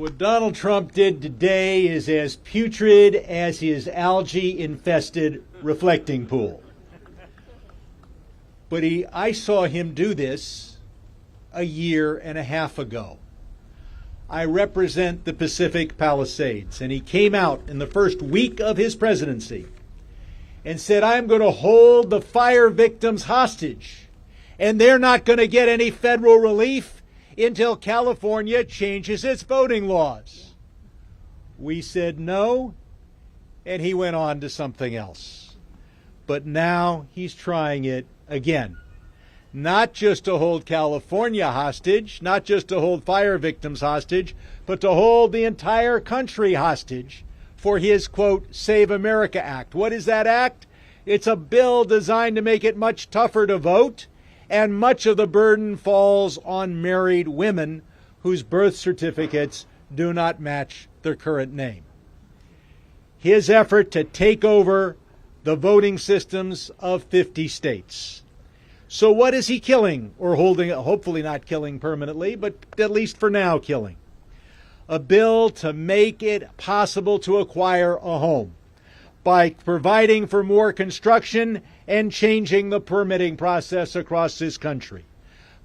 What Donald Trump did today is as putrid as his algae-infested reflecting pool. But I saw him do this a year and a half ago. I represent the Pacific Palisades, and he came out in the first week of his presidency and said, I'm going to hold the fire victims hostage, and they're not going to get any federal relief until California changes its voting laws. We said no, and he went on to something else. But now he's trying it again. Not just to hold California hostage, not just to hold fire victims hostage, but to hold the entire country hostage for his, quote, Save America Act. What is that act? It's a bill designed to make it much tougher to vote, and much of the burden falls on married women whose birth certificates do not match their current name. His effort to take over the voting systems of 50 states. So what is he killing, or holding, hopefully not killing permanently, but at least for now killing? A bill to make it possible to acquire a home by providing for more construction and changing the permitting process across this country,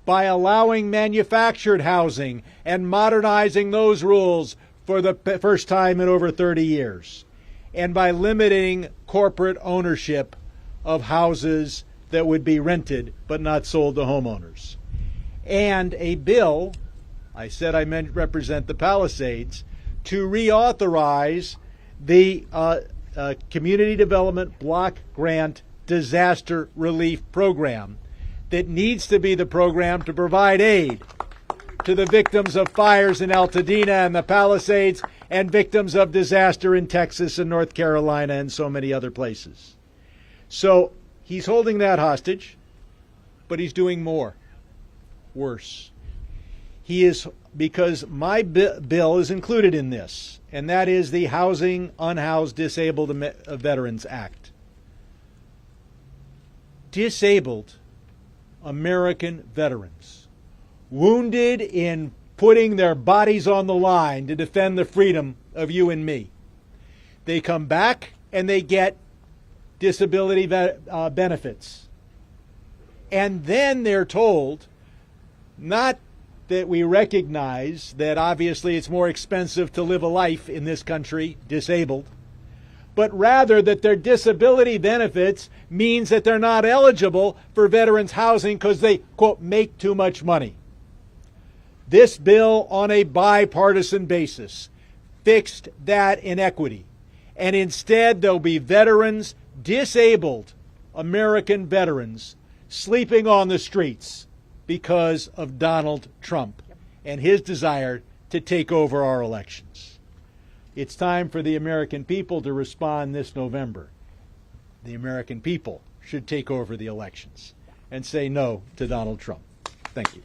by allowing manufactured housing and modernizing those rules for the first time in over 30 years, and by limiting corporate ownership of houses that would be rented but not sold to homeowners. And a bill, I said I meant represent the Palisades, to reauthorize the Community Development Block Grant Disaster Relief Program that needs to be the program to provide aid to the victims of fires in Altadena and the Palisades and victims of disaster in Texas and North Carolina and so many other places. So he's holding that hostage, but he's doing more, worse. He is, because my bill is included in this, and that is the Housing Unhoused Disabled Veterans Act. Disabled American veterans, wounded in putting their bodies on the line to defend the freedom of you and me. They come back and they get disability benefits. And then they're told, not that we recognize that obviously it's more expensive to live a life in this country disabled, but rather that their disability benefits means that they're not eligible for veterans housing because they, quote, make too much money. This bill, on a bipartisan basis, fixed that inequity. And instead, there'll be veterans, disabled American veterans, sleeping on the streets because of Donald Trump and his desire to take over our elections. It's time for the American people to respond this November. The American people should take over the elections and say no to Donald Trump. Thank you.